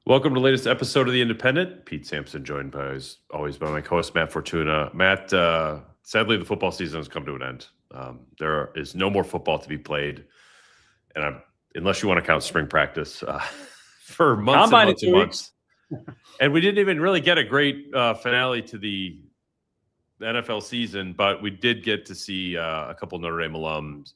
Welcome to the latest episode of The Independent. Pete Sampson, joined by, as always, by my co-host, Matt Fortuna. Matt, sadly, the football season has come to an end. There is no more football to be played, and unless you want to count spring practice, for months Combine and months and months. And we didn't even really get a great finale to the NFL season, but we did get to see a couple Notre Dame alums.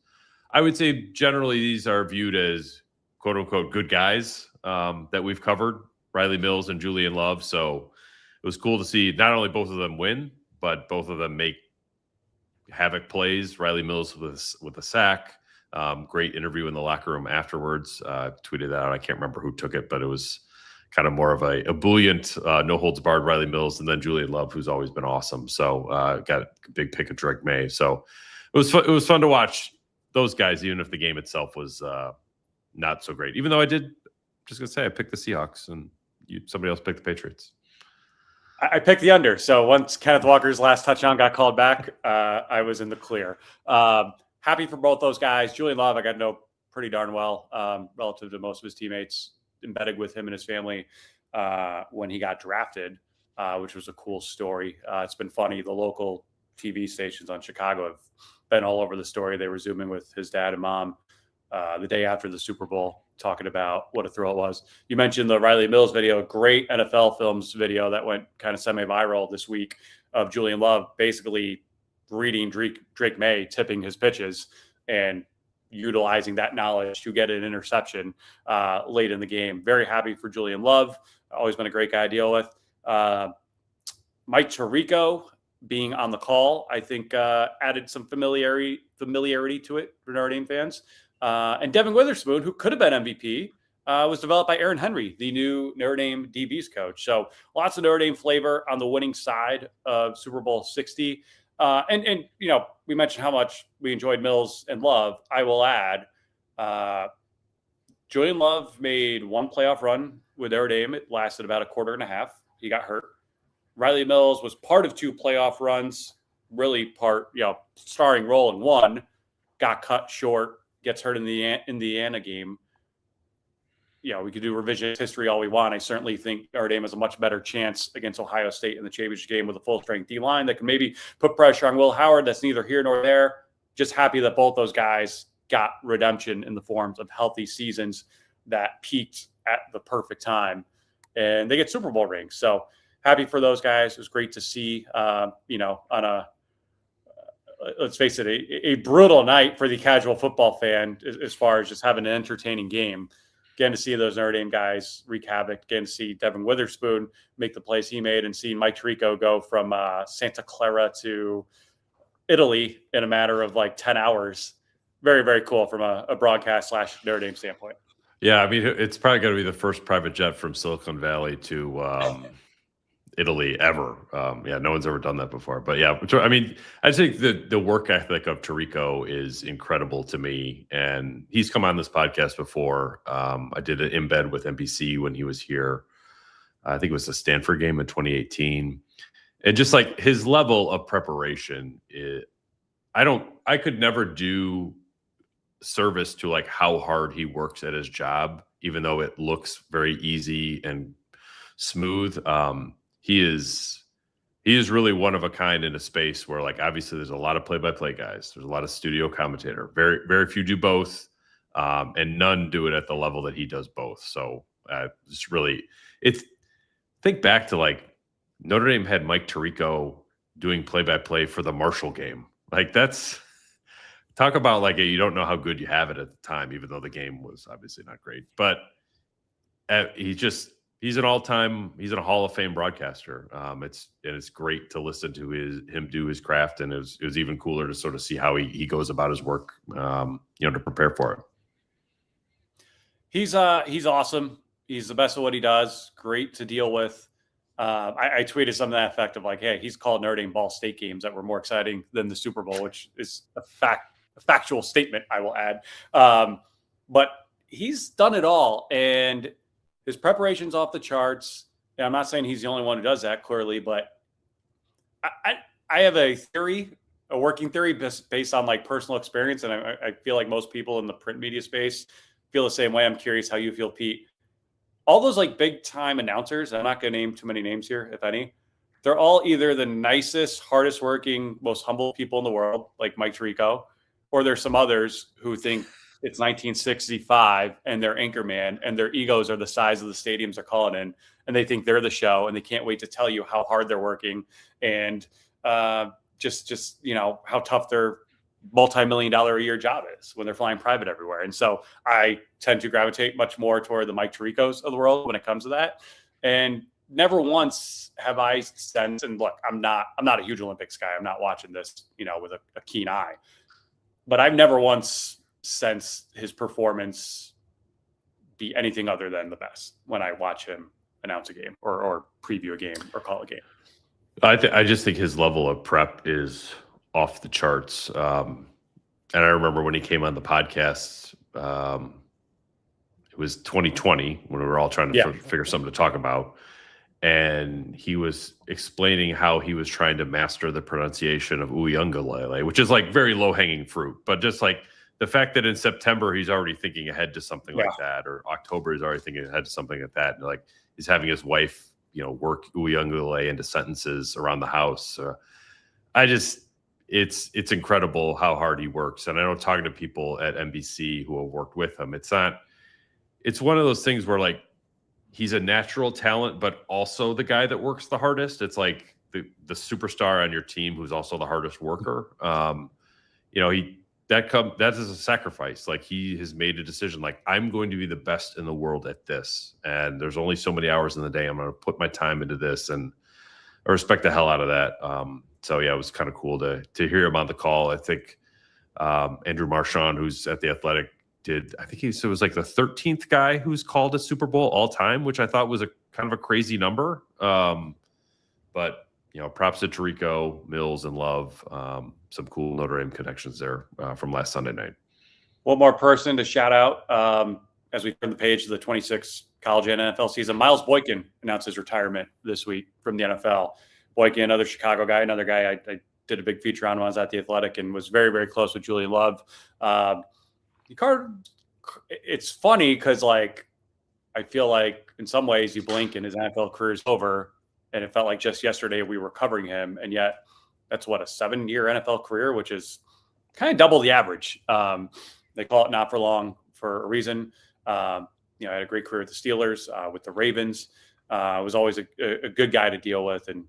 I would say generally these are viewed as quote-unquote good guys that we've covered, Riley Mills and Julian Love. So it was cool to see not only both of them win, but both of them make havoc plays. Riley Mills with a sack. Great interview in the locker room afterwards. Tweeted that out. I can't remember who took it, but it was kind of more of a ebullient, no holds barred Riley Mills, and then Julian Love, who's always been awesome. So got a big pick of Drake May. So it was fun to watch those guys, even if the game itself was not so great. Even though I picked the Seahawks, and somebody else picked the Patriots. I picked the under. So once Kenneth Walker's last touchdown got called back, I was in the clear. Happy for both those guys. Julian Love, I got to know pretty darn well relative to most of his teammates, embedded with him and his family when he got drafted, which was a cool story. It's been funny. The local TV stations on Chicago have been all over the story. They were zooming with his dad and mom the day after the Super Bowl, talking about what a thrill it was. You mentioned the Riley Mills video, great NFL Films video that went kind of semi-viral this week of Julian Love basically reading Drake May tipping his pitches and utilizing that knowledge to get an interception late in the game. Very happy for Julian Love. Always been a great guy to deal with. Mike Tirico being on the call, I think added some familiarity to it for Notre Dame fans. And Devin Witherspoon, who could have been MVP, was developed by Aaron Henry, the new Notre Dame DBs coach. So lots of Notre Dame flavor on the winning side of Super Bowl 60. And we mentioned how much we enjoyed Mills and Love. I will add, Julian Love made one playoff run with Notre Dame. It lasted about a quarter and a half. He got hurt. Riley Mills was part of two playoff runs, really starring role in one, got cut short, gets hurt in the Indiana game. We could do revisionist history all we want. I certainly think Notre Dame has a much better chance against Ohio State in the championship game with a full-strength D-line that can maybe put pressure on Will Howard. That's neither here nor there. Just happy that both those guys got redemption in the forms of healthy seasons that peaked at the perfect time. And they get Super Bowl rings. So happy for those guys. It was great to see, on a let's face it, a brutal night for the casual football fan as far as just having an entertaining game. Getting to see those Notre Dame guys wreak havoc, getting to see Devin Witherspoon make the plays he made, and seeing Mike Tirico go from Santa Clara to Italy in a matter of like 10 hours. Very, very cool from a broadcast / Notre Dame standpoint. Yeah, I mean, it's probably going to be the first private jet from Silicon Valley to Italy ever. No one's ever done that before. But yeah, I mean, I think the work ethic of Tirico is incredible to me. And he's come on this podcast before. I did an embed with NBC when he was here. I think it was the Stanford game in 2018. And just like his level of preparation, I could never do service to like how hard he works at his job, even though it looks very easy and smooth. He is really one of a kind in a space where, like, obviously there's a lot of play-by-play guys. There's a lot of studio commentator. Very, very few do both, and none do it at the level that he does both. So think back to like Notre Dame had Mike Tirico doing play-by-play for the Marshall game. Like that's talk about like you don't know how good you have it at the time, even though the game was obviously not great. But he's an all-time, he's a Hall of Fame broadcaster. It's great to listen to him do his craft, and it was even cooler to sort of see how he goes about his work, to prepare for it. He's awesome. He's the best at what he does. Great to deal with. I tweeted something to that effect of like, hey, he's called Notre Dame Ball State games that were more exciting than the Super Bowl, which is a factual statement, I will add. But he's done it all, and his preparation's off the charts. And I'm not saying he's the only one who does that, clearly, but I have a working theory based on like personal experience, and I feel like most people in the print media space feel the same way. I'm curious how you feel, Pete. all those like big time announcers, I'm not going to name too many names here, if any, they're all either the nicest, hardest working, most humble people in the world, like Mike Tirico, or there's some others who think it's 1965 and they're anchorman and their egos are the size of the stadiums they're calling in, and they think they're the show and they can't wait to tell you how hard they're working and just how tough their multi-million-dollar a year job is when they're flying private everywhere. And so I tend to gravitate much more toward the Mike Tiricos of the world when it comes to that. And never once have I sensed, and look, I'm not a huge Olympics guy. I'm not watching this, with a keen eye, but I've never once sensed his performance be anything other than the best when I watch him announce a game or preview a game or call a game. I just think his level of prep is off the charts. And I remember when he came on the podcast, it was 2020 when we were all trying to figure something to talk about. And he was explaining how he was trying to master the pronunciation of Uyunglele, which is like very low hanging fruit, but just like the fact that in September, he's already thinking ahead to something like that, or October, he's already thinking ahead to something like that. And like he's having his wife, work Uyunglele into sentences around the house. It's incredible how hard he works. And I know talking to people at NBC who have worked with him, it's one of those things where like, he's a natural talent, but also the guy that works the hardest. It's like the superstar on your team who's also the hardest worker. That is a sacrifice. Like he has made a decision, like I'm going to be the best in the world at this. And there's only so many hours in the day. I'm going to put my time into this. And I respect the hell out of that. It was kind of cool to hear him on the call. I think Andrew Marchand, who's at the Athletic, I think it was like the 13th guy who's called a Super Bowl all time, which I thought was a kind of a crazy number. But props to Tirico, Mills, and Love. Some cool Notre Dame connections there from last Sunday night. One more person to shout out as we turn the page to the 26 college and NFL season. Miles Boykin announced his retirement this week from the NFL. Boykin, another Chicago guy, another guy I did a big feature on when I was at the Athletic and was very, very close with Julian Love. It's funny because like I feel like in some ways you blink and his NFL career is over, and it felt like just yesterday we were covering him, and yet that's what, a 7-year NFL career, which is kind of double the average. They call it not for long for a reason. I had a great career with the Steelers, with the Ravens. Was always a good guy to deal with, and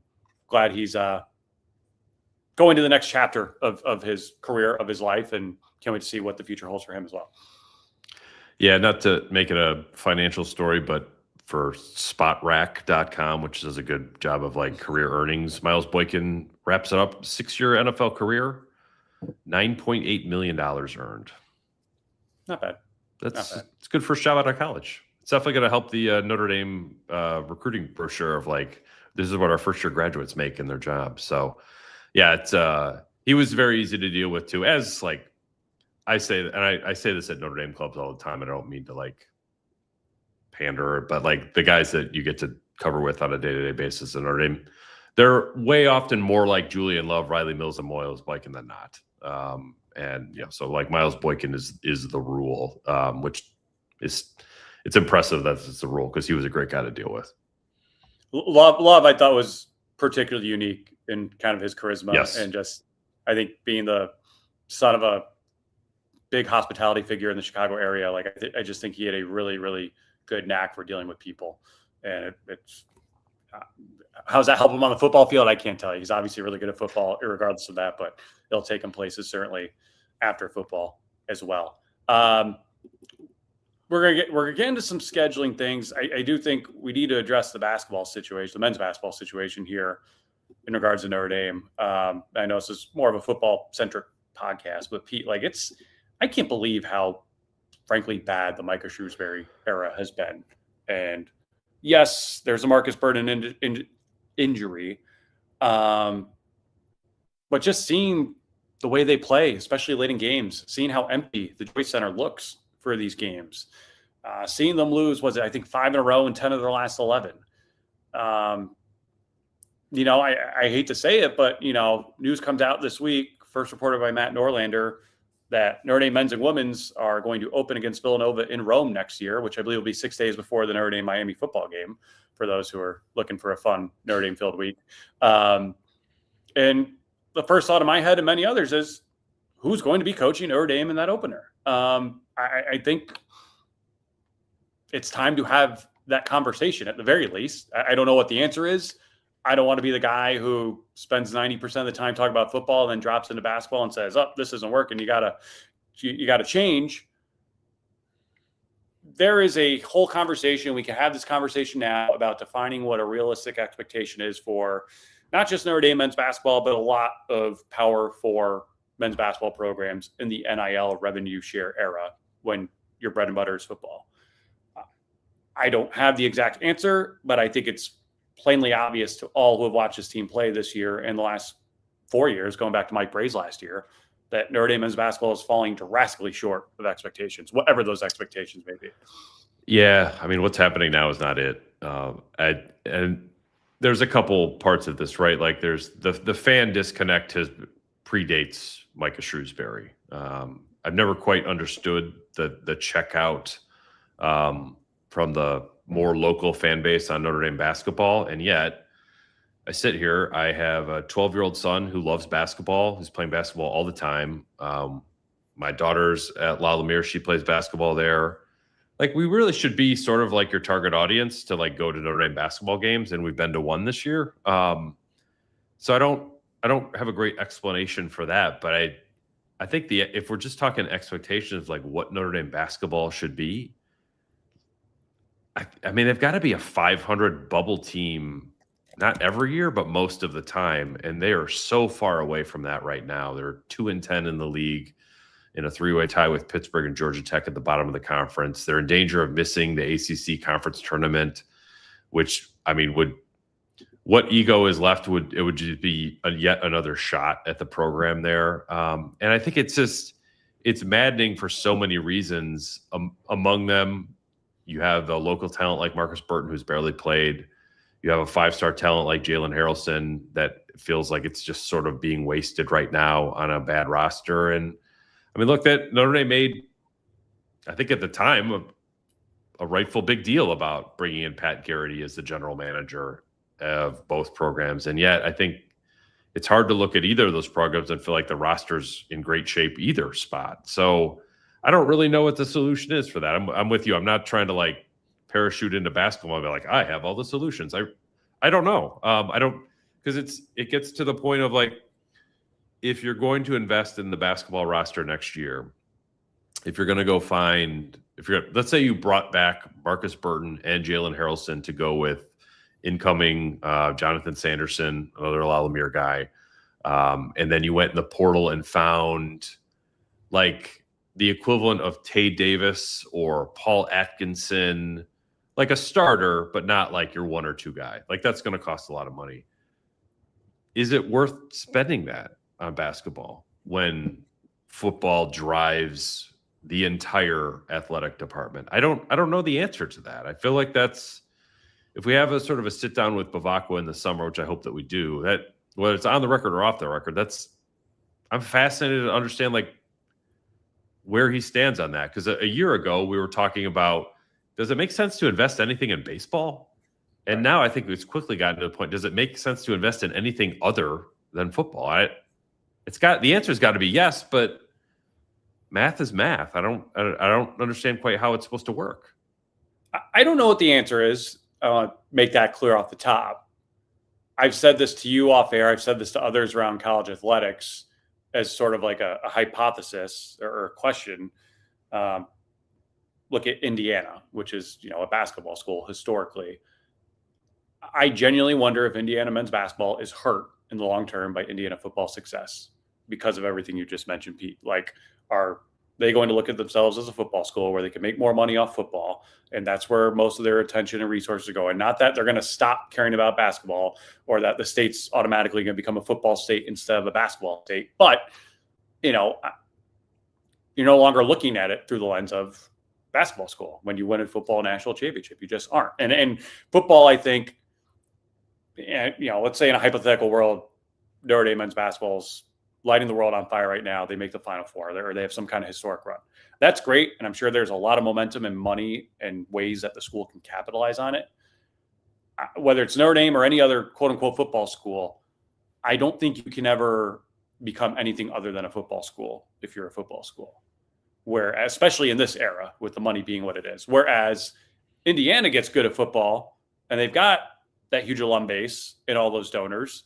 glad he's going to the next chapter of his career, of his life, and can't wait to see what the future holds for him as well. Yeah, not to make it a financial story, but for spotrack.com, which does a good job of like career earnings, Miles Boykin wraps it up. 6-year NFL career, $9.8 million earned. Not bad. It's good for a job out of college. It's definitely going to help the Notre Dame recruiting brochure of like, this is what our first year graduates make in their job. So yeah, he was very easy to deal with too, as like, I say, and I say this at Notre Dame clubs all the time. I don't mean to like pander, but like the guys that you get to cover with on a day-to-day basis at Notre Dame, they're way often more like Julian Love, Riley Mills, and Miles Boykin than not. So like Miles Boykin is the rule, which it's impressive that it's the rule because he was a great guy to deal with. Love, I thought was particularly unique in kind of his charisma, and just I think being the son of a big hospitality figure in the Chicago area. Like I just think he had a really, really good knack for dealing with people. And it's how's that help him on the football field? I can't tell you. He's obviously really good at football, regardless of that, but it'll take him places certainly after football as well. We're gonna get into some scheduling things. I do think we need to address the basketball situation, the men's basketball situation here in regards to Notre Dame. I know this is more of a football centric podcast, but Pete, like I can't believe how, frankly, bad the Micah Shrewsbury era has been. And yes, there's a Marcus Burden injury, but just seeing the way they play, especially late in games, seeing how empty the Joyce Center looks for these games, seeing them lose, I think 5 in a row and 10 of their last 11. I hate to say it, but news comes out this week, first reported by Matt Norlander. that Notre Dame men's and women's are going to open against Villanova in Rome next year, which I believe will be 6 days before the Notre Dame Miami football game for those who are looking for a fun Notre Dame filled week. And the first thought in my head and many others is who's going to be coaching Notre Dame in that opener? I think it's time to have that conversation at the very least. I don't know what the answer is. I don't want to be the guy who spends 90% of the time talking about football and then drops into basketball and says, oh, this isn't working. You gotta change. There is a whole conversation. We can have this conversation now about defining what a realistic expectation is for not just Notre Dame men's basketball, but a lot of Power 4 men's basketball programs in the NIL revenue share era when your bread and butter is football. I don't have the exact answer, but I think it's plainly obvious to all who have watched this team play this year and the last 4 years, going back to Mike Bray's last year, that Notre Dame men's basketball is falling drastically short of expectations, whatever those expectations may be. Yeah, I mean, what's happening now is not it. And there's a couple parts of this, right? Like there's the fan disconnect predates Micah Shrewsbury. I've never quite understood the checkout from the more local fan base on Notre Dame basketball. And yet I sit here, I have a 12-year-old son who loves basketball, who's playing basketball all the time. My daughter's at La Lumiere. She plays basketball there. Like, we really should be sort of like your target audience to like go to Notre Dame basketball games. And we've been to one this year. So I don't have a great explanation for that, but I think if we're just talking expectations of like what Notre Dame basketball should be, I mean, they've got to be a 500 bubble team, not every year, but most of the time. And they are so far away from that right now. They're 2-10 in the league in a 3-way tie with Pittsburgh and Georgia Tech at the bottom of the conference. They're in danger of missing the ACC conference tournament, which, I mean, what ego is left would just be yet another shot at the program there. And I think it's maddening for so many reasons. Among them, you have the local talent like Marcus Burton, who's barely played. You have a 5-star talent like Jalen Harrelson that feels like it's just sort of being wasted right now on a bad roster. And I mean, look, that Notre Dame made, I think at the time, a rightful big deal about bringing in Pat Garrity as the general manager of both programs. And yet I think it's hard to look at either of those programs and feel like the roster's in great shape either spot. So I don't really know what the solution is for that. I'm with you. I'm not trying to like parachute into basketball and be like, I have all the solutions. I don't know. I don't, because it gets to the point of like, if you're going to invest in the basketball roster next year, if you're going to go let's say you brought back Marcus Burton and Jalen Harrelson to go with incoming Jonathan Sanderson, another La Lumiere guy. And then you went in the portal and found like the equivalent of Tay Davis or Paul Atkinson, like a starter, but not like your 1 or 2 guy. Like, that's going to cost a lot of money. Is it worth spending that on basketball when football drives the entire athletic department? I don't know the answer to that. I feel like if we have a sort of a sit down with Bavacqua in the summer, which I hope that we do, that whether it's on the record or off the record, I'm fascinated to understand like where he stands on that. Because a year ago we were talking about, does it make sense to invest anything in baseball? And now I think it's quickly gotten to the point, does it make sense to invest in anything other than football? The answer's got to be yes, but math is math. I don't understand quite how it's supposed to work. I don't know what the answer is. I want to make that clear off the top. I've said this to you off air. I've said this to others around college athletics as sort of like a hypothesis or a question. Look at Indiana, which is, a basketball school historically. I genuinely wonder if Indiana men's basketball is hurt in the long term by Indiana football success because of everything you just mentioned, Pete. Like, are they going to look at themselves as a football school where they can make more money off football? And that's where most of their attention and resources are going. Not that they're going to stop caring about basketball or that the state's automatically going to become a football state instead of a basketball state. But, you're no longer looking at it through the lens of basketball school when you win a football national championship. You just aren't. And football, I think, let's say in a hypothetical world, Notre Dame men's basketball's lighting the world on fire right now. They make the Final Four, or they have some kind of historic run. That's great, and I'm sure there's a lot of momentum and money and ways that the school can capitalize on it. Whether it's Notre Dame or any other quote-unquote football school, I don't think you can ever become anything other than a football school if you're a football school, where especially in this era with the money being what it is. Whereas Indiana gets good at football and they've got that huge alum base and all those donors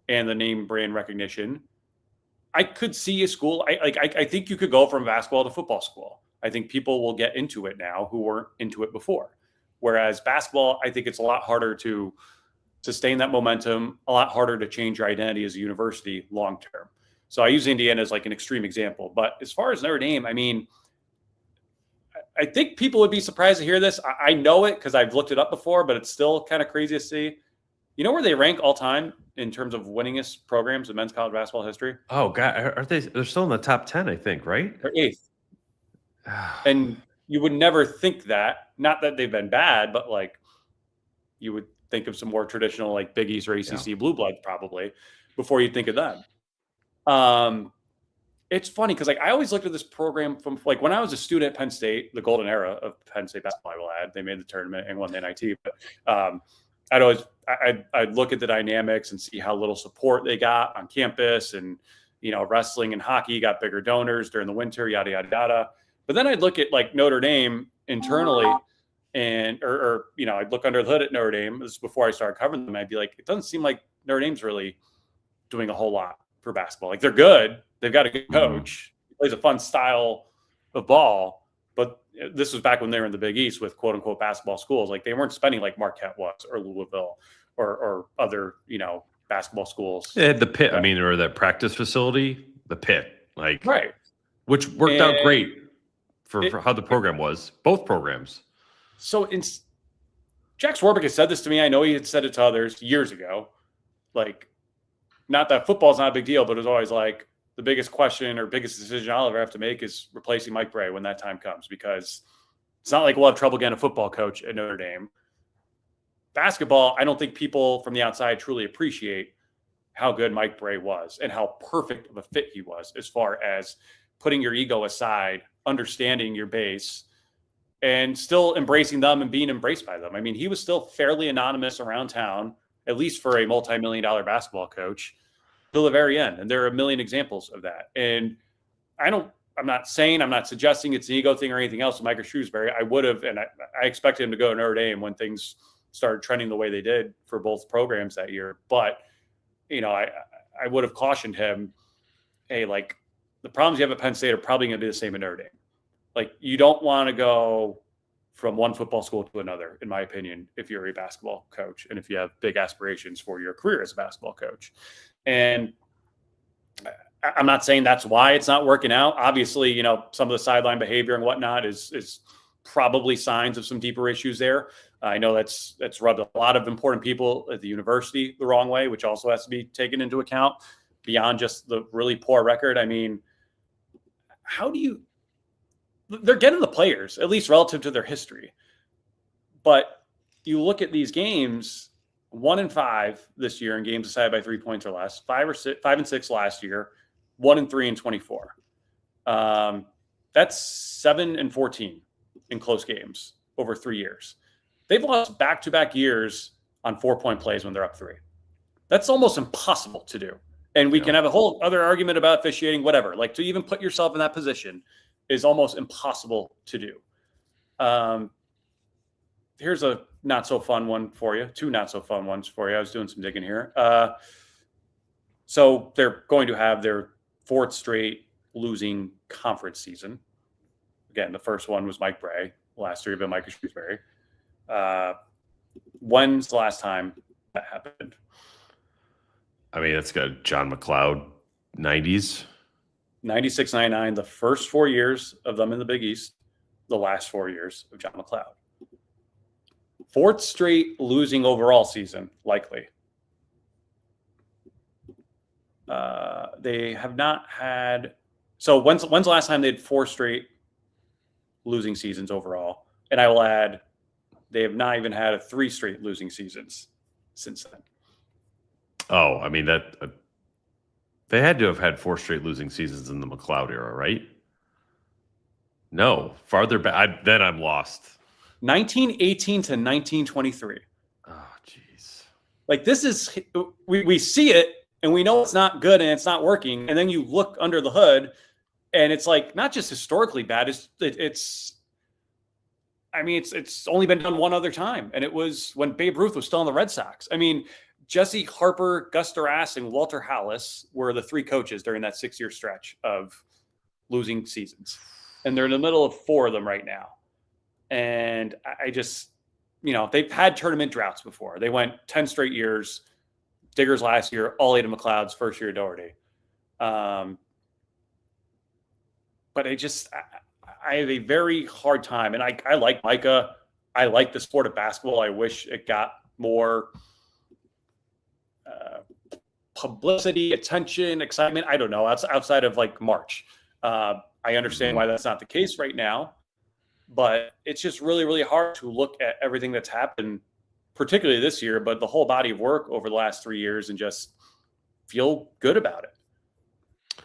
and the name brand recognition. I could see a school. I think you could go from basketball to football school. I think people will get into it now who weren't into it before. Whereas basketball, I think it's a lot harder to sustain that momentum, a lot harder to change your identity as a university long term. So I use Indiana as like an extreme example. But as far as Notre Dame, I mean, I think people would be surprised to hear this. I know it because I've looked it up before, but it's still kind of crazy to see. You know where they rank all time in terms of winningest programs in men's college basketball history? Oh God, are they? They're still in the top 10, I think, right? They're 8th. And you would never think that. Not that they've been bad, but like you would think of some more traditional like Big East or ACC blue bloods probably before you think of them. It's funny because like I always looked at this program from like when I was a student at Penn State, the golden era of Penn State basketball. I will add, they made the tournament and won the NIT. But I'd look at the dynamics and see how little support they got on campus, and wrestling and hockey got bigger donors during the winter, yada yada yada. But then I'd look at like Notre Dame internally, and or I'd look under the hood at Notre Dame. This is before I started covering them. I'd be like, it doesn't seem like Notre Dame's really doing a whole lot for basketball. Like they're good. They've got a good coach. He plays a fun style of ball. But this was back when they were in the Big East with quote unquote basketball schools. Like they weren't spending like Marquette was or Louisville or other, basketball schools. They had the pit. I mean, or that practice facility, the pit, like right, which worked out great for how the program was. Both programs. So Jack Swarbrick has said this to me. I know he had said it to others years ago. Like, not that football's not a big deal, but it was always like the biggest question or biggest decision I'll ever have to make is replacing Mike Bray when that time comes, because it's not like we'll have trouble getting a football coach at Notre Dame. Basketball, I don't think people from the outside truly appreciate how good Mike Bray was and how perfect of a fit he was as far as putting your ego aside, understanding your base, and still embracing them and being embraced by them. I mean, he was still fairly anonymous around town, at least for a multi-million-dollar basketball coach, till the very end. And there are a million examples of that. And I'm not suggesting it's an ego thing or anything else with Micah Shrewsbury. I would have, and I expected him to go to Notre Dame when things started trending the way they did for both programs that year. But, I would have cautioned him, hey, like the problems you have at Penn State are probably going to be the same at Notre Dame. Like you don't want to go from one football school to another, in my opinion, if you're a basketball coach and if you have big aspirations for your career as a basketball coach. And I'm not saying that's why it's not working out. Obviously, some of the sideline behavior and whatnot is probably signs of some deeper issues there. I know that's rubbed a lot of important people at the university the wrong way, which also has to be taken into account beyond just the really poor record. I mean, they're getting the players, at least relative to their history. But you look at these games, 1-5 this year in games decided by 3 points or less, 5-6 last year, 1-3 in 24. That's 7-14 in close games over 3 years. They've lost back-to-back years on 4-point plays when they're up 3. That's almost impossible to do. And we can have a whole other argument about officiating, whatever. Like to even put yourself in that position is almost impossible to do. Here's a not so fun one for you. 2 not so fun ones for you. I was doing some digging here. So they're going to have their 4th straight losing conference season. Again, the first one was Mike Bray. Last year, been Marcus Freeman. When's the last time that happened? I mean, it's got John McLeod, 90s. 96, 99, the first 4 years of them in the Big East, the last 4 years of John McLeod. 4th straight losing overall season, likely. They have not had. So when's the last time they had 4 straight losing seasons overall? And I will add, they have not even had 3 straight losing seasons since then. Oh, I mean that. They had to have had 4 straight losing seasons in the McLeod era, right? No, farther back. Then I'm lost. 1918 to 1923. Oh, jeez. Like this is we see it and we know it's not good and it's not working, and then you look under the hood and it's like not just historically bad. It's only been done one other time, and it was when Babe Ruth was still on the Red Sox. I mean, Jesse Harper, Gus Doras, and Walter Hallis were the 3 coaches during that 6-year stretch of losing seasons. And they're in the middle of 4 of them right now. And I just, they've had tournament droughts before. They went 10 straight years, Diggers last year, all 8 of McLeod's first year Doherty. But I have a very hard time. And I like Micah. I like the sport of basketball. I wish it got more publicity, attention, excitement. I don't know. Outside of like March. I understand why that's not the case right now, but it's just really, really hard to look at everything that's happened, particularly this year, but the whole body of work over the last 3 years and just feel good about it.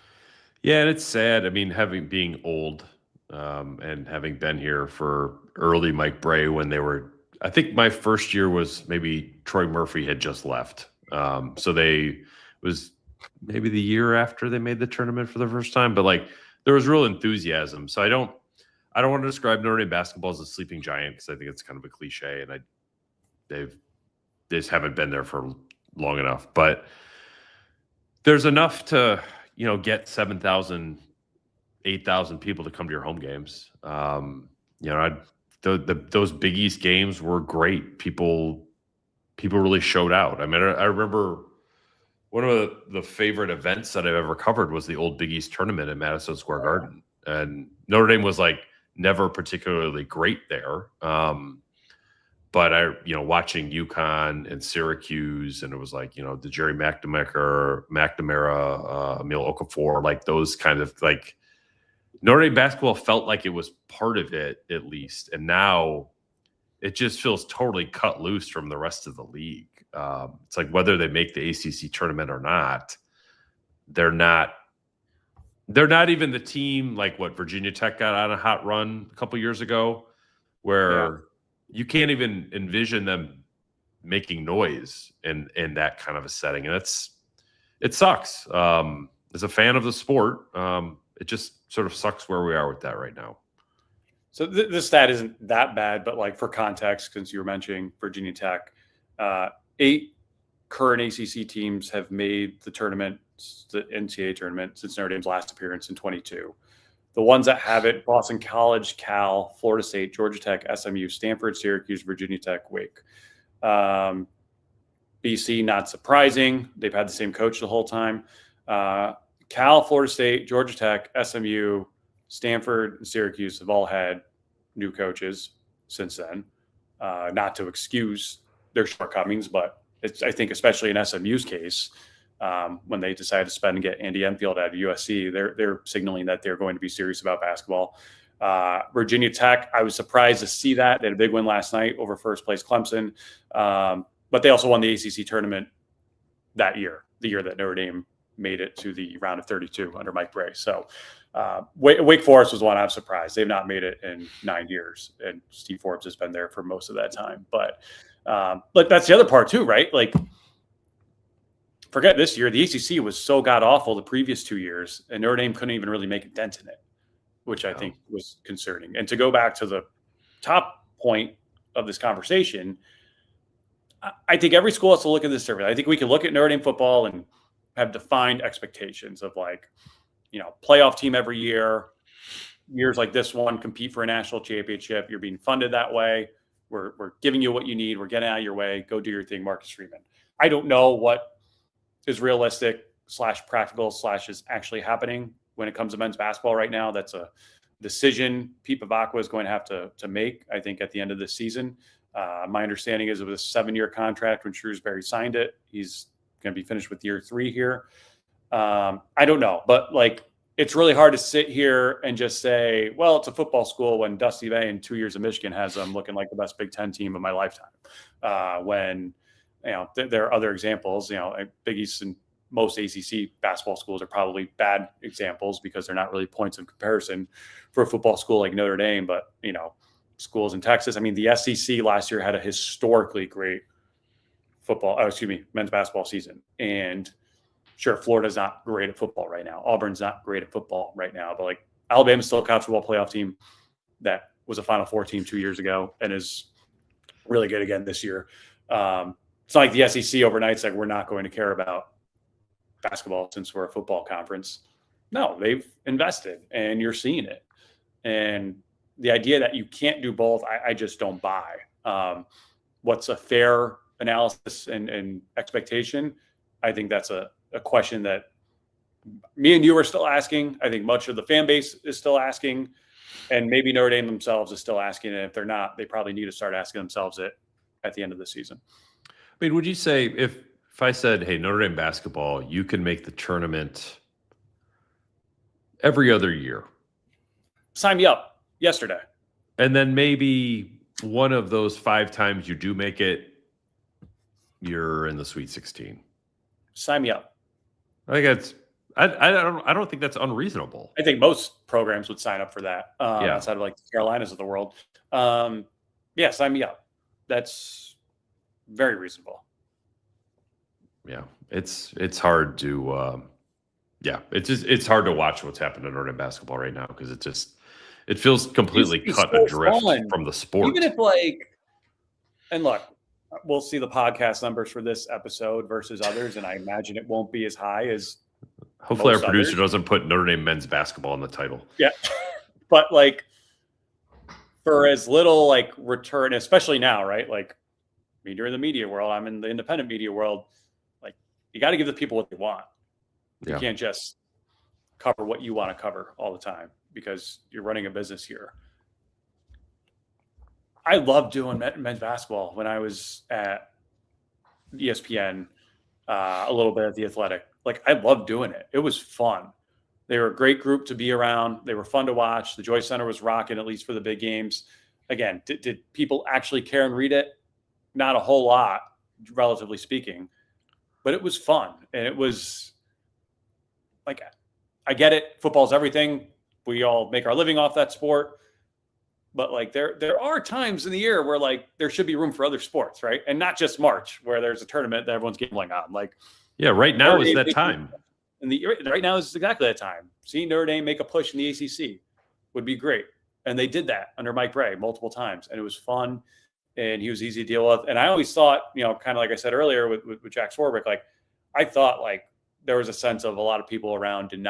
Yeah, and it's sad. I mean, being old and having been here for early Mike Bray when they were, I think my first year was maybe Troy Murphy had just left. So was maybe the year after they made the tournament for the first time, but like there was real enthusiasm. So I don't want to describe Notre Dame basketball as a sleeping giant because I think it's kind of a cliche, and they just haven't been there for long enough. But there's enough to get 7,000, 8,000 people to come to your home games. Those Big East games were great. People really showed out. I mean, I remember one of the favorite events that I've ever covered was the old Big East tournament at Madison Square Garden, and Notre Dame was like never particularly great there. But watching UConn and Syracuse, and it was like, the Jerry McNamara, Emil Okafor, like those kind of like Notre Dame basketball felt like it was part of it at least. And now it just feels totally cut loose from the rest of the league. It's like whether they make the ACC tournament or not, they're not even the team like what Virginia Tech got on a hot run a couple years ago, where you can't even envision them making noise in that kind of a setting. And it sucks. As a fan of the sport, it just sort of sucks where we are with that right now. So this stat isn't that bad, but like for context, since you were mentioning Virginia Tech, 8 current ACC teams have made the NCAA tournament since Notre Dame's last appearance in 22. The ones that have it: Boston College, Cal, Florida State, Georgia Tech, SMU, Stanford, Syracuse, Virginia Tech, Wake. BC, not surprising. They've had the same coach the whole time. Cal, Florida State, Georgia Tech, SMU, Stanford, and Syracuse have all had new coaches since then. Not to excuse their shortcomings, but I think especially in SMU's case, when they decided to spend and get Andy Enfield out of USC, they're signaling that they're going to be serious about basketball. Virginia Tech, I was surprised to see that. They had a big win last night over first place Clemson, but they also won the ACC tournament that year, the year that Notre Dame made it to the round of 32 under Mike Bray. So Wake Forest was one I'm surprised. They've not made it in 9 years, and Steve Forbes has been there for most of that time. But that's the other part too, right? Like, forget this year. The ACC was so god awful the previous 2 years, and Notre Dame couldn't even really make a dent in it, which I think was concerning. And to go back to the top point of this conversation, I think every school has to look at this differently. I think we can look at Notre Dame football and have defined expectations of like, playoff team every year, years like this one, compete for a national championship. You're being funded that way. We're giving you what you need. We're getting out of your way. Go do your thing, Marcus Freeman. I don't know what is realistic / practical / is actually happening when it comes to men's basketball right now. That's a decision Pete Bavacqua is going to have to make, I think, at the end of this season. My understanding is it was a 7-year contract when Shrewsbury signed it. He's going to be finished with year 3 here. I don't know, but like, it's really hard to sit here and just say, well, it's a football school when Dusty May in 2 years of Michigan has them looking like the best Big Ten team of my lifetime. When, there are other examples, Big East and most ACC basketball schools are probably bad examples because they're not really points of comparison for a football school like Notre Dame. But, schools in Texas, I mean, the SEC last year had a historically great men's basketball season. And sure, Florida's not great at football right now. Auburn's not great at football right now. But like Alabama's still a college football playoff team that was a Final Four team 2 years ago and is really good again this year. It's not like the SEC overnight's like, we're not going to care about basketball since we're a football conference. No, they've invested and you're seeing it. And the idea that you can't do both, I just don't buy. What's a fair analysis and expectation? I think that's a question that me and you are still asking. I think much of the fan base is still asking, and maybe Notre Dame themselves is still asking. And if they're not, they probably need to start asking themselves it at the end of the season. I mean, would you say if I said, hey, Notre Dame basketball, you can make the tournament every other year? Sign me up yesterday. And then maybe one of those 5 times you do make it, you're in the Sweet 16. Sign me up. I think that's I don't think that's unreasonable. I think most programs would sign up for that. Outside of like the Carolinas of the world. Yeah, sign me up. That's very reasonable. Yeah, it's hard to it's hard to watch what's happened in Notre Dame basketball right now because it feels completely cut so adrift fun from the sport. Even if and look, we'll see the podcast numbers for this episode versus others, and I imagine it won't be as high as hopefully our most producer others. doesn't put Notre Dame men's basketball in the title. Yeah, but for as little return, especially now, right? You're in the media world, I'm in the independent media world. You got to give the people what they want. You can't just cover what you want to cover all the time because you're running a business here. I loved doing men's basketball when I was at ESPN, a little bit at The Athletic. I loved doing it. It was fun. They were a great group to be around. They were fun to watch. The Joyce Center was rocking, at least for the big games. Again, did people actually care and read it? Not a whole lot, relatively speaking. But it was fun. And it was I get it. Football's everything. We all make our living off that sport. But there are times in the year where there should be room for other sports, right? And not just March, where there's a tournament that everyone's gambling on. Right now is that time. Right now is exactly that time. Seeing Notre Dame make a push in the ACC would be great. And they did that under Mike Bray multiple times. And it was fun. And he was easy to deal with. And I always thought, kind of like I said earlier with Jack Swarbrick, I thought there was a sense of a lot of people around took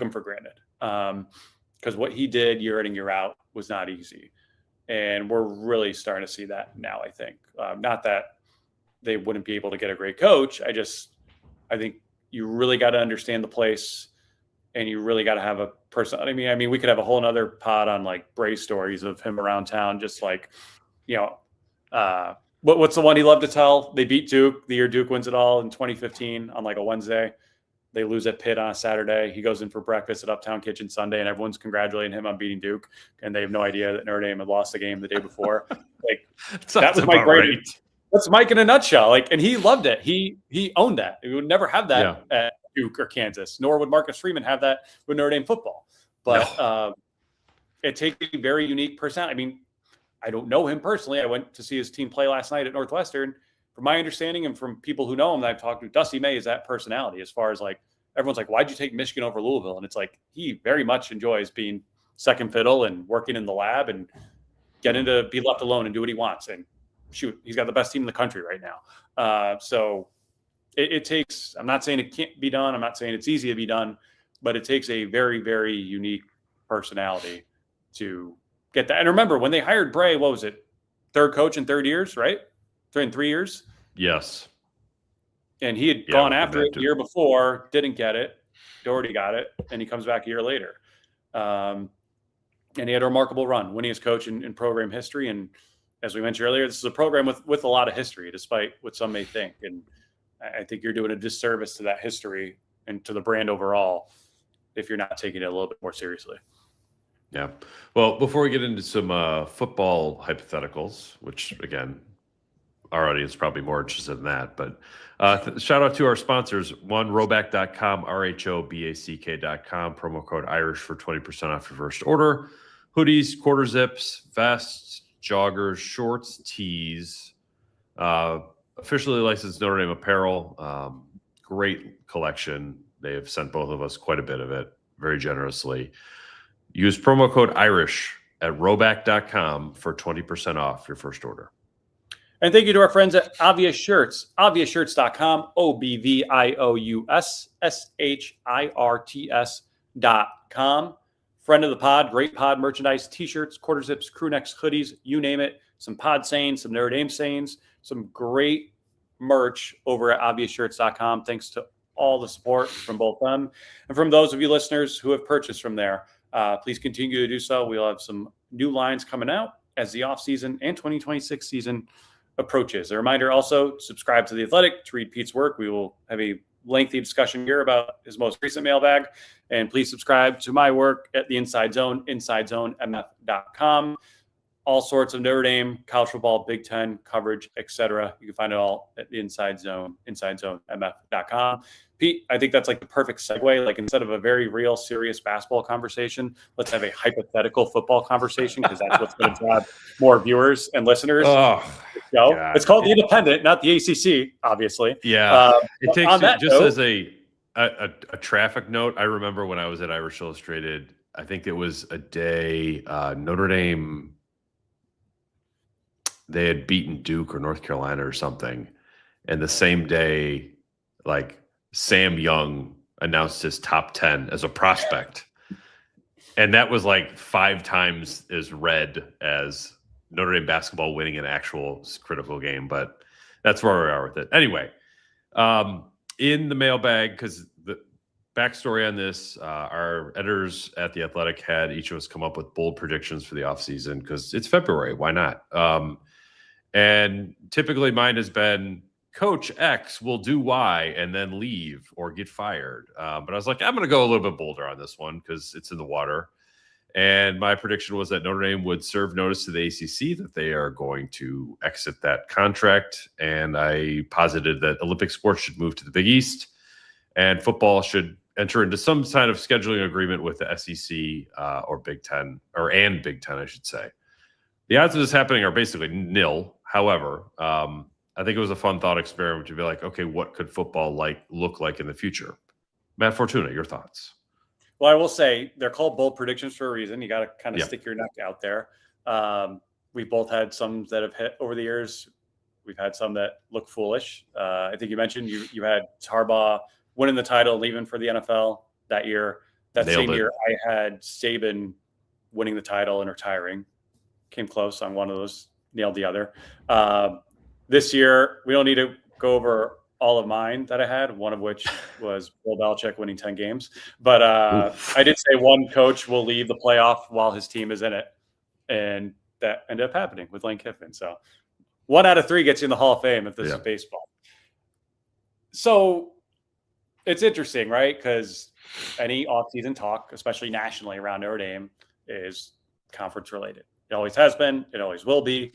him for granted. Because what he did year in and year out was not easy. And we're really starting to see that now, I think. Not that they wouldn't be able to get a great coach. I think you really got to understand the place and you really got to have a person. I mean, we could have a whole nother pod on Bray stories of him around town, just what's the one he loved to tell? They beat Duke the year Duke wins it all in 2015 on a Wednesday. They lose at Pitt on a Saturday. He goes in for breakfast at Uptown Kitchen Sunday, and everyone's congratulating him on beating Duke, and they have no idea that Notre Dame had lost the game the day before. That was Mike Brady. That's Mike in a nutshell. And he loved it. He owned that. He would never have that at Duke or Kansas, nor would Marcus Freeman have that with Notre Dame football. But it takes a very unique personality. I mean, I don't know him personally. I went to see his team play last night at Northwestern. From my understanding and from people who know him that I've talked to, Dusty May is that personality as far as everyone's why'd you take Michigan over Louisville? And it's he very much enjoys being second fiddle and working in the lab and getting to be left alone and do what he wants. And shoot, he's got the best team in the country right now. So it takes, I'm not saying it can't be done. I'm not saying it's easy to be done, but it takes a very, very unique personality to get that. And remember, when they hired Bray, what was it? Third coach in 3 years, right? In 3 years? Yes. And he had gone after it the year before, didn't get it. Doherty got it, and he comes back a year later. And he had a remarkable run, winningest coach in program history. And as we mentioned earlier, this is a program with a lot of history, despite what some may think. And I think you're doing a disservice to that history and to the brand overall if you're not taking it a little bit more seriously. Yeah. Well, before we get into some football hypotheticals, which, again, our audience is probably more interested in that. But shout out to our sponsors. One, Roback.com, RHOBACK.com, promo code Irish for 20% off your first order. Hoodies, quarter zips, vests, joggers, shorts, tees, officially licensed Notre Dame apparel. Great collection. They have sent both of us quite a bit of it very generously. Use promo code Irish at Roback.com for 20% off your first order. And thank you to our friends at Obvious Shirts, obviousshirts.com, OBVIOUSSHIRTS.com. Friend of the pod, great pod merchandise, t-shirts, quarter zips, crew necks, hoodies, you name it. Some pod sayings, some Notre Dame sayings, some great merch over at obviousshirts.com. Thanks to all the support from both them and from those of you listeners who have purchased from there. Please continue to do so. We'll have some new lines coming out as the offseason and 2026 season approaches. A reminder also, subscribe to The Athletic to read Pete's work. We will have a lengthy discussion here about his most recent mailbag. And please subscribe to my work at the Inside Zone, InsideZoneMF.com. All sorts of Notre Dame, college football, Big Ten coverage, etc. You can find it all at the Inside Zone, InsideZoneMF.com. Pete, I think that's like the perfect segue. Like, instead of a very real, serious basketball conversation, let's have a hypothetical football conversation, because that's what's going to drive more viewers and listeners. Oh, it's called The Independent, not the ACC, obviously. Yeah, it takes on that note, as a traffic note. I remember when I was at Irish Illustrated, I think it was a day Notre Dame, they had beaten Duke or North Carolina or something. And the same day, like, Sam Young announced his top 10 as a prospect. And that was like 5 times as read as Notre Dame basketball winning an actual critical game. But that's where we are with it. Anyway, in the mailbag, because the backstory on this, our editors at The Athletic had each of us come up with bold predictions for the offseason, because it's February. Why not? And typically mine has been Coach X will do Y and then leave or get fired. But I was like, I'm going to go a little bit bolder on this one because it's in the water. And my prediction was that Notre Dame would serve notice to the ACC that they are going to exit that contract. And I posited that Olympic sports should move to the Big East and football should enter into some kind of scheduling agreement with the SEC or Big Ten, and Big Ten, I should say. The odds of this happening are basically nil. However, I think it was a fun thought experiment to be like, okay, what could football look like in the future? Matt Fortuna, your thoughts? Well, I will say they're called bold predictions for a reason. You got to kind of stick your neck out there. We've both had some that have hit over the years. We've had some that look foolish. I think you mentioned you had Harbaugh winning the title, leaving for the NFL that year. That same year, I had Saban winning the title and retiring. Came close on one of those, nailed the other. This year, we don't need to go over all of mine that I had, one of which was Bill Belichick winning 10 games. But I did say one coach will leave the playoff while his team is in it. And that ended up happening with Lane Kiffin. So 1 out of 3 gets you in the Hall of Fame if this is baseball. So it's interesting, right? Because any offseason talk, especially nationally around Notre Dame, is conference related. It always has been. It always will be.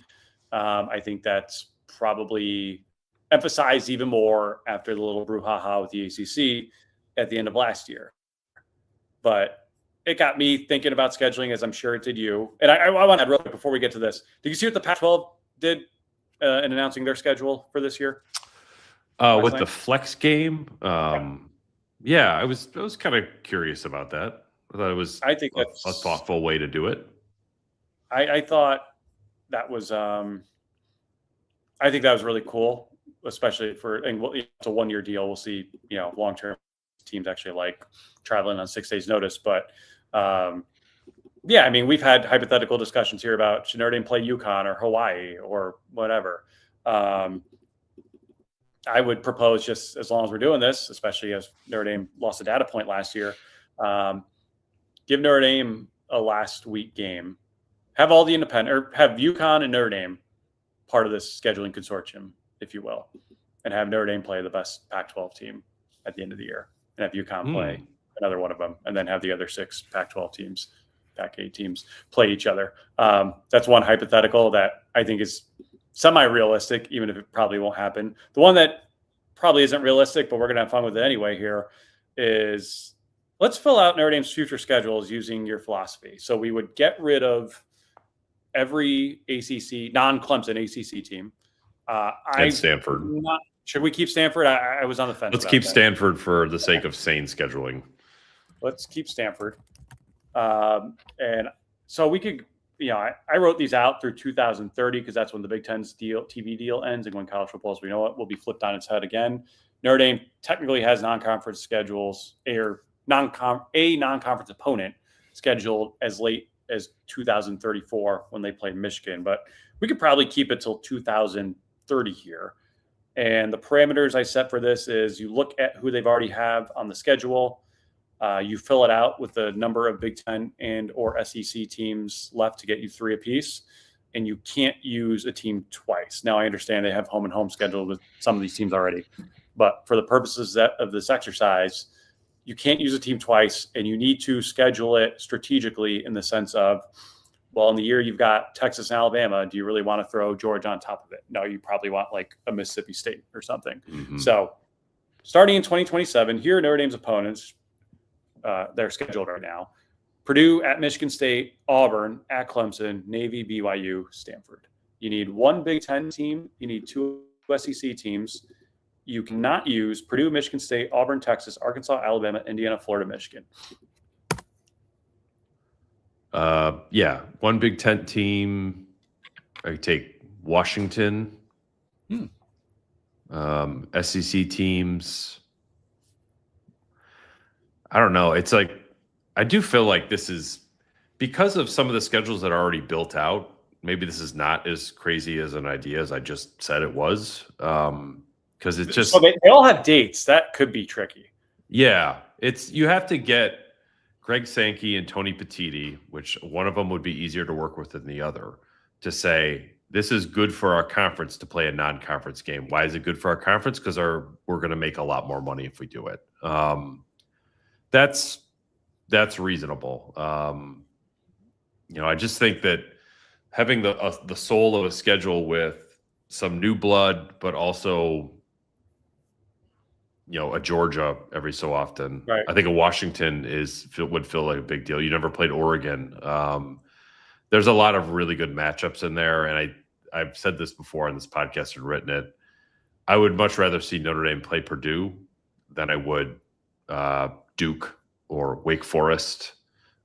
I think that's probably emphasized even more after the little brouhaha with the ACC at the end of last year. But it got me thinking about scheduling, as I'm sure it did you. And I want to add real quick before we get to this. Did you see what the Pac-12 did in announcing their schedule for this year? With the flex game? Yeah, I was kind of curious about that. I thought it was that's a thoughtful way to do it. I thought that was I think that was really cool, especially for, and it's a 1-year deal. We'll see, long-term teams actually like traveling on 6 days notice. But yeah, I mean, we've had hypothetical discussions here about should Notre Dame play UConn or Hawaii or whatever. I would propose, just as long as we're doing this, especially as Notre Dame lost a data point last year, give Notre Dame a last week game, have all the independent, or have UConn and Notre Dame part of this scheduling consortium, if you will, and have Notre Dame play the best Pac-12 team at the end of the year, and have UConn play another one of them, and then have the other 6 Pac-12 teams, Pac-8 teams play each other. That's one hypothetical that I think is semi-realistic, even if it probably won't happen. The one that probably isn't realistic, but we're going to have fun with it anyway here, is let's fill out Notre Dame's future schedules using your philosophy. So we would get rid of every ACC, non-Clemson ACC team. And Stanford. Should we keep Stanford? I was on the fence. Let's keep Stanford for the sake of sane scheduling. Let's keep Stanford. And so we could, I wrote these out through 2030 because that's when the Big Ten's TV deal ends, and when college football, as we know it, will be flipped on its head again. Notre Dame technically has non-conference schedules, a non-conference opponent scheduled as late as 2034 when they play Michigan, but we could probably keep it till 2030 here. And the parameters I set for this is you look at who they've already have on the schedule. You fill it out with the number of Big Ten and or SEC teams left to get you 3 apiece, and you can't use a team twice. Now, I understand they have home and home scheduled with some of these teams already, but for the purposes of this exercise, you can't use a team twice, and you need to schedule it strategically in the sense of, well, in the year you've got Texas and Alabama, do you really want to throw Georgia on top of it? No, you probably want like a Mississippi State or something. Mm-hmm. So starting in 2027, here are Notre Dame's opponents. They're scheduled right now: Purdue at Michigan State, Auburn at Clemson, Navy, BYU, Stanford. You need 1 Big Ten team. You need 2 SEC teams. You cannot use Purdue, Michigan State, Auburn, Texas, Arkansas, Alabama, Indiana, Florida, Michigan. 1 Big Ten team. I could take Washington. SEC teams. I don't know. It's like, I do feel like this is because of some of the schedules that are already built out. Maybe this is not as crazy as an idea as I just said it was. Because it's just, so they all have dates. That could be tricky. Yeah, you have to get Greg Sankey and Tony Petitti, which one of them would be easier to work with than the other, to say this is good for our conference to play a non-conference game. Why is it good for our conference? Because we're going to make a lot more money if we do it. That's reasonable. I just think that having the soul of a schedule with some new blood, but also a Georgia every so often. Right. I think a Washington would feel like a big deal. You never played Oregon. There's a lot of really good matchups in there, and I've said this before on this podcast and written it. I would much rather see Notre Dame play Purdue than I would Duke or Wake Forest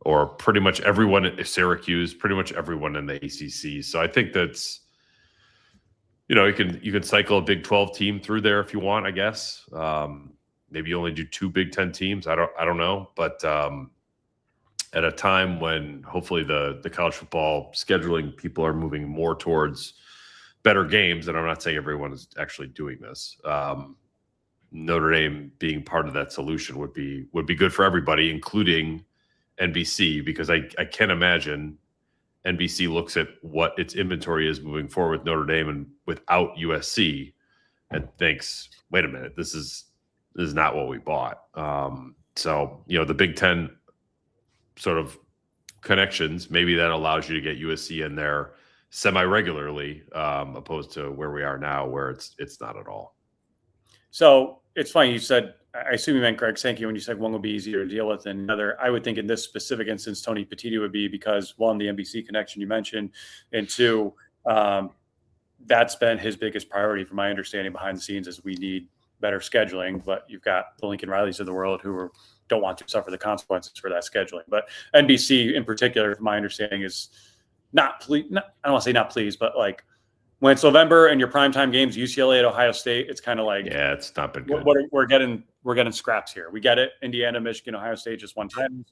or pretty much everyone at Syracuse, pretty much everyone in the ACC. So I think that's, you can cycle a Big 12 team through there if you want, I guess. Maybe you only do 2 Big 10 teams. I don't know. But at a time when hopefully the college football scheduling people are moving more towards better games, and I'm not saying everyone is actually doing this. Notre Dame being part of that solution would be good for everybody, including NBC, because I can't imagine NBC looks at what its inventory is moving forward with Notre Dame and without USC and thinks, wait a minute, this is not what we bought. So, the Big Ten sort of connections, maybe that allows you to get USC in there semi-regularly, opposed to where we are now, where it's not at all. So it's funny you said, I assume you meant Greg Sankey when you said one would be easier to deal with than another. I would think in this specific instance, Tony Petitti would be, because 1, the NBC connection you mentioned, and 2, that's been his biggest priority from my understanding behind the scenes, is we need better scheduling, but you've got the Lincoln Rileys of the world who don't want to suffer the consequences for that scheduling. But NBC in particular, from my understanding, is not pleased. I don't want to say not pleased, but like, when it's November and your primetime games, UCLA at Ohio State, it's kind of like, yeah, it's not been good. We're getting scraps here. We get it. Indiana, Michigan, Ohio State just 110,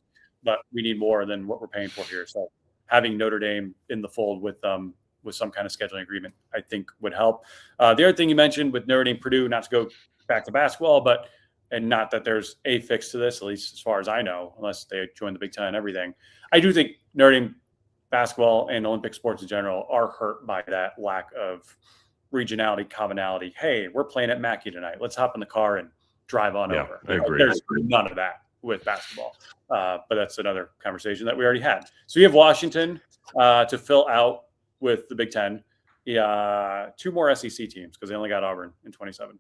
but we need more than what we're paying for here. So having Notre Dame in the fold with some kind of scheduling agreement, I think would help. The other thing you mentioned with Notre Dame, Purdue, not to go back to basketball, and not that there's a fix to this, at least as far as I know, unless they join the Big Ten and everything. I do think Notre Dame basketball and Olympic sports in general are hurt by that lack of regionality, commonality. Hey, we're playing at Mackey tonight. Let's hop in the car and drive on over. I agree. There's none of that with basketball. But that's another conversation that we already had. So you have Washington to fill out with the Big Ten. Yeah, 2 more SEC teams because they only got Auburn in 27.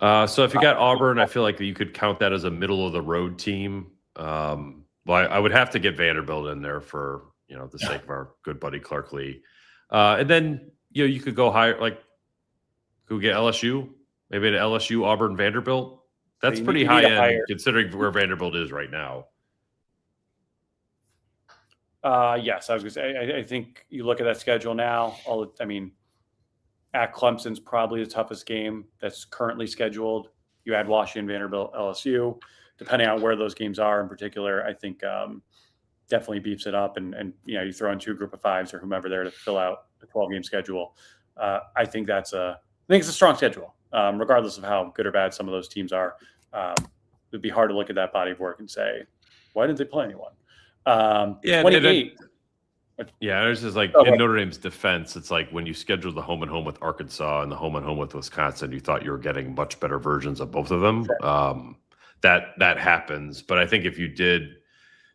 So if you got Auburn, I feel like you could count that as a middle of the road team. Well, I would have to get Vanderbilt in there for the sake of our good buddy Clark Lee, and then you could go higher, like could we get LSU, maybe an LSU Auburn Vanderbilt. That's pretty high end considering where Vanderbilt is right now. Yes, I was going to say. I think you look at that schedule now. At Clemson's probably the toughest game that's currently scheduled. You add Washington, Vanderbilt, LSU, depending on where those games are in particular. I think definitely beefs it up, and you throw in 2 group of 5s or whomever there to fill out the 12-game schedule. I think it's a strong schedule, regardless of how good or bad some of those teams are. It'd be hard to look at that body of work and say, why didn't they play anyone? 28. Yeah, it's just like in Notre Dame's defense, it's like when you scheduled the home and home with Arkansas and the home and home with Wisconsin, you thought you were getting much better versions of both of them. Sure. That happens, but I think if you did,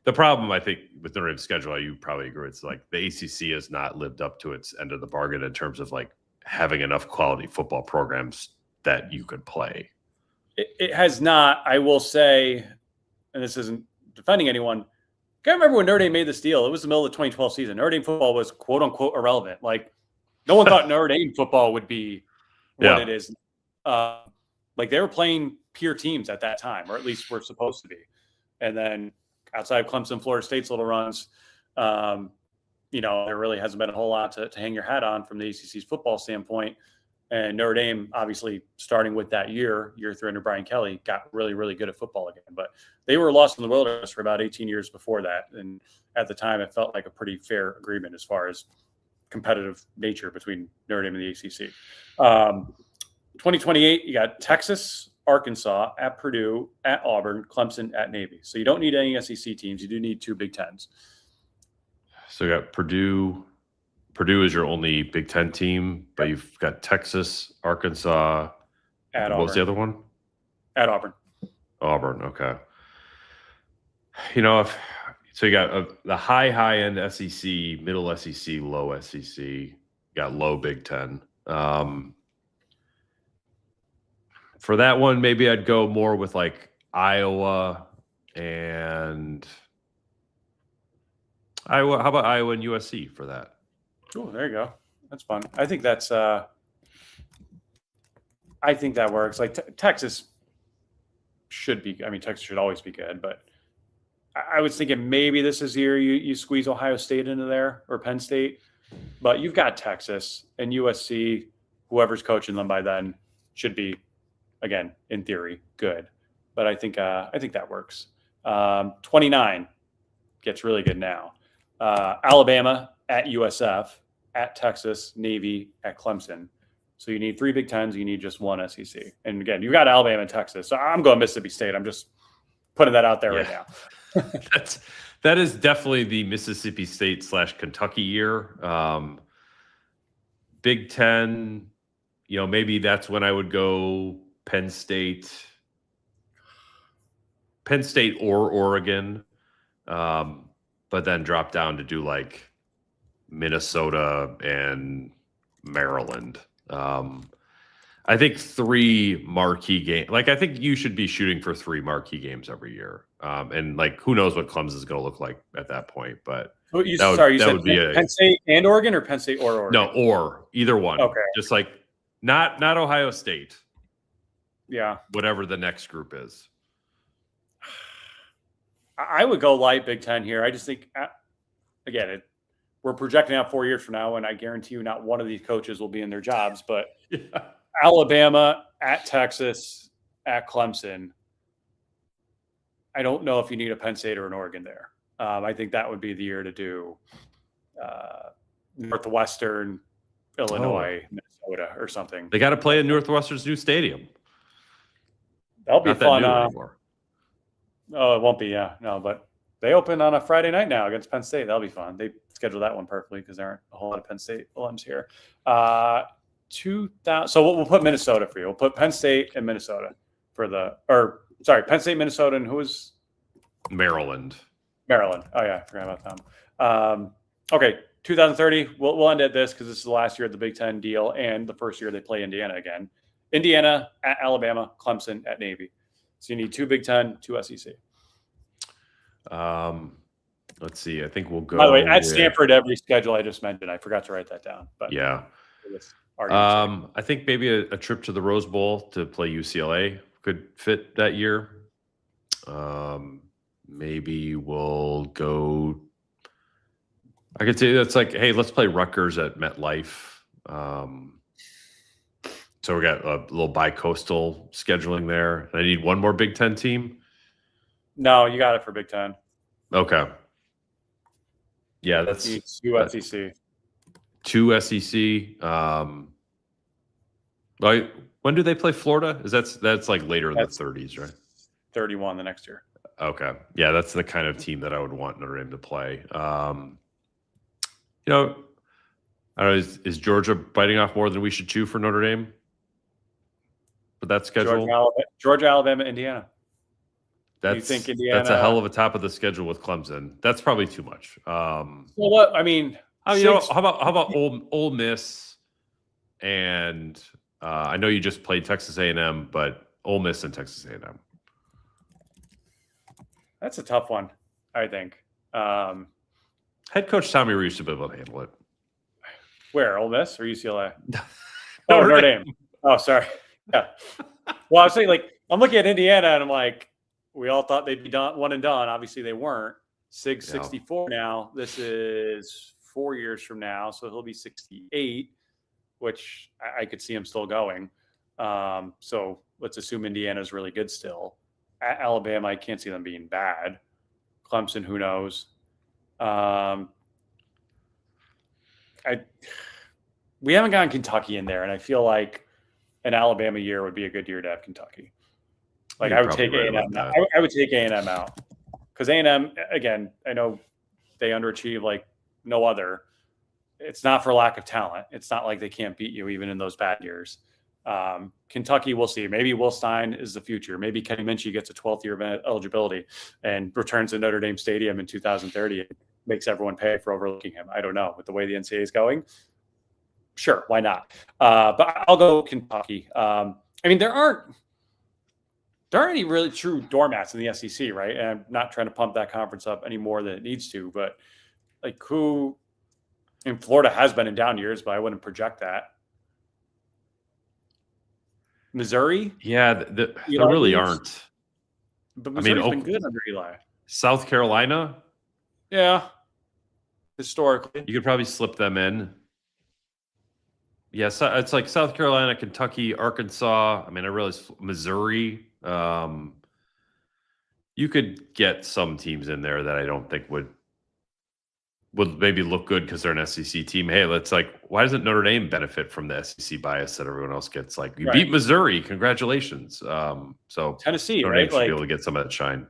the problem I think with Notre Dame's schedule, you probably agree, it's like the ACC has not lived up to its end of the bargain in terms of like having enough quality football programs that you could play. It has not. I will say, and this isn't defending anyone. I can't remember when Notre Dame made this deal. It was the middle of the 2012 season. Notre Dame football was quote unquote irrelevant. Like no one thought Notre Dame football would be what it is. Like they were playing peer teams at that time, or at least were supposed to be. And then outside of Clemson, Florida State's little runs, there really hasn't been a whole lot to hang your hat on from the ACC's football standpoint. And Notre Dame, obviously, starting with that year 3 under Brian Kelly, got really, really good at football again. But they were lost in the wilderness for about 18 years before that. And at the time, it felt like a pretty fair agreement as far as competitive nature between Notre Dame and the ACC. 2028, you got Texas, Arkansas, at Purdue, at Auburn, Clemson, at Navy. So you don't need any SEC teams. You do need 2 Big Tens. So you got Purdue. Purdue is your only Big Ten team, but you've got Texas, Arkansas. At Auburn. What was the other one? At Auburn. Auburn, okay. So you got the high end SEC, middle SEC, low SEC. You got low Big Ten. For that one, maybe I'd go more with like Iowa and Iowa. How about Iowa and USC for that? Oh, there you go. That's fun. I think that's. I think that works. Like Texas should be. I mean, Texas should always be good, but I was thinking maybe this is the year you squeeze Ohio State into there or Penn State, but you've got Texas and USC. Whoever's coaching them by then should be, again, in theory, good. But I think that works. 29 gets really good now. Alabama at USF, at Texas, Navy, at Clemson. So you need 3 Big Tens. You need just 1 SEC. And again, you got Alabama and Texas. So I'm going Mississippi State. I'm just putting that out there right now. that is definitely the Mississippi State / Kentucky year. Big Ten, maybe that's when I would go Penn State or Oregon, but then drop down to do like Minnesota and Maryland. I think 3 marquee games. Like I think you should be shooting for 3 marquee games every year. And like who knows what Clemson is going to look like at that point. But you said Penn State and Oregon, or Penn State or Oregon? No, or either one. Okay, just like not Ohio State. Yeah, whatever the next group is. I would go light Big Ten here. I just think, again, we're projecting out 4 years from now, and I guarantee you not one of these coaches will be in their jobs. But Alabama, at Texas, at Clemson, I don't know if you need a Penn State or an Oregon there. I think that would be the year to do Northwestern, Illinois, Minnesota, or something. They got to play in Northwestern's new stadium. That'll be fun. Oh, it won't be, but they open on a Friday night now against Penn State. That'll be fun. They scheduled that one perfectly because there aren't a whole lot of Penn State alums here. 2000. So we'll put Minnesota for you. We'll put Penn State and Minnesota Penn State, Minnesota, and who was Maryland. Oh yeah, I forgot about them. Okay, 2030, we'll end at this because this is the last year of the Big Ten deal and the first year they play Indiana again. Indiana at Alabama, Clemson at Navy. So you need 2 Big Ten, 2 SEC. Let's see. I think we'll go. By the way, at Stanford, every schedule I just mentioned, I forgot to write that down. But yeah. I think maybe a trip to the Rose Bowl to play UCLA could fit that year. Maybe we'll go. I could say that's like, hey, let's play Rutgers at MetLife. So we got a little bi-coastal scheduling there. I need one more Big Ten team. No, you got it for Big Ten. Okay. Yeah, that's 2 SEC. 2 SEC. Like, when do they play Florida? That's like later in the 30s, right? 31 the next year. Okay. Yeah, that's the kind of team that I would want Notre Dame to play. You know, I don't know, is Georgia biting off more than we should chew for Notre Dame? But that schedule? Georgia, Alabama, Indiana. You think Indiana? That's a hell of a top of the schedule with Clemson. That's probably too much. Well, what I mean, how about Ole Miss and I know you just played Texas A&M, but Ole Miss and Texas A&M. That's a tough one, I think. Head coach Tommy Reese should be able to handle it. Where, Ole Miss or UCLA? Oh, Notre Dame. Oh, sorry. Yeah. Well, I was saying, like, I'm looking at Indiana, and I'm like, we all thought they'd be done, one and done. Obviously, they weren't. Sig's 64 now. This is 4 years from now, so he'll be 68, which I could see him still going. So let's assume Indiana's really good still. At Alabama, I can't see them being bad. Clemson, who knows? We haven't gotten Kentucky in there, and I feel like an Alabama year would be a good year to have Kentucky. Like, I would take A&M out. I would take A&M out because A&M, again, I know they underachieve like no other. It's not for lack of talent. It's not like they can't beat you even in those bad years. Kentucky, we'll see. Maybe Will Stein is the future. Maybe Kenny Minchie gets a 12th year of eligibility and returns to Notre Dame Stadium in 2030 and makes everyone pay for overlooking him. I don't know. With the way the NCAA is going, sure, why not? But I'll go Kentucky. I mean, there aren't any really true doormats in the SEC, right? And I'm not trying to pump that conference up any more than it needs to, but like who in Florida has been in down years, but I wouldn't project that. Missouri? Yeah, there really aren't. But Missouri's been good under Eli. South Carolina? Yeah. Historically. You could probably slip them in. Yes, it's like South Carolina, Kentucky, Arkansas. I mean, I realize Missouri. You could get some teams in there that I don't think would maybe look good because they're an SEC team. Hey, why doesn't Notre Dame benefit from the SEC bias that everyone else gets? Like, you beat Missouri, congratulations. So Tennessee, Notre Dame should be able to get some of that shine.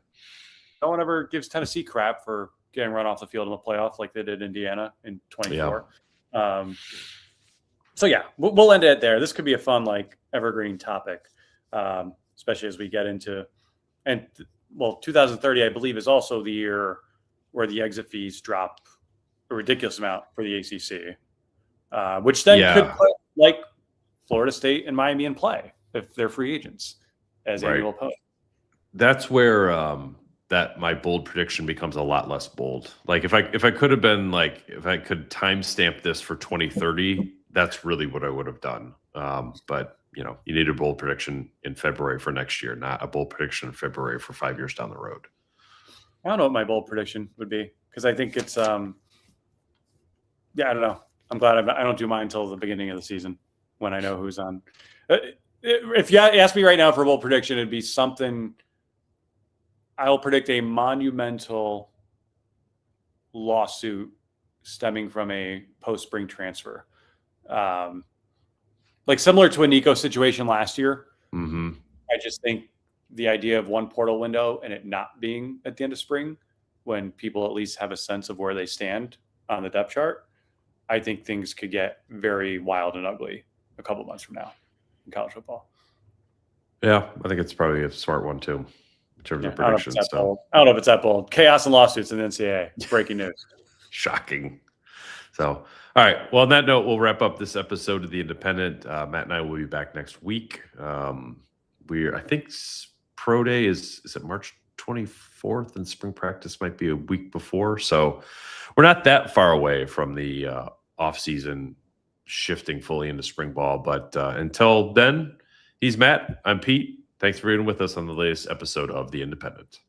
No one ever gives Tennessee crap for getting run off the field in the playoff like they did Indiana in 24. Yeah. So yeah, we'll end it there. This could be a fun, evergreen topic, especially as we get into, 2030, I believe, is also the year where the exit fees drop a ridiculous amount for the ACC, which then could put Florida State and Miami in play if they're free agents as annual post. That's where that my bold prediction becomes a lot less bold. Like if I could have been if I could timestamp this for 2030, that's really what I would have done. But you need a bold prediction in February for next year, not a bold prediction in February for 5 years down the road. I don't know what my bold prediction would be because I think it's I don't know. I'm glad I don't do mine until the beginning of the season when I know who's on. If you ask me right now for a bold prediction, it'd be something. I'll predict a monumental lawsuit stemming from a post-spring transfer. Similar to a Nico situation last year. Mm-hmm. I just think the idea of one portal window and it not being at the end of spring when people at least have a sense of where they stand on the depth chart, I think things could get very wild and ugly a couple months from now in college football. Yeah, I think it's probably a smart one too in terms of predictions. I don't know if it's that bold. Chaos and lawsuits in the NCAA. Breaking news. Shocking. So, all right. Well, on that note, we'll wrap up this episode of The Independent. Matt and I will be back next week. I think Pro Day is it March 24th, and spring practice might be a week before. So we're not that far away from the off season shifting fully into spring ball. But until then, he's Matt. I'm Pete. Thanks for being with us on the latest episode of The Independent.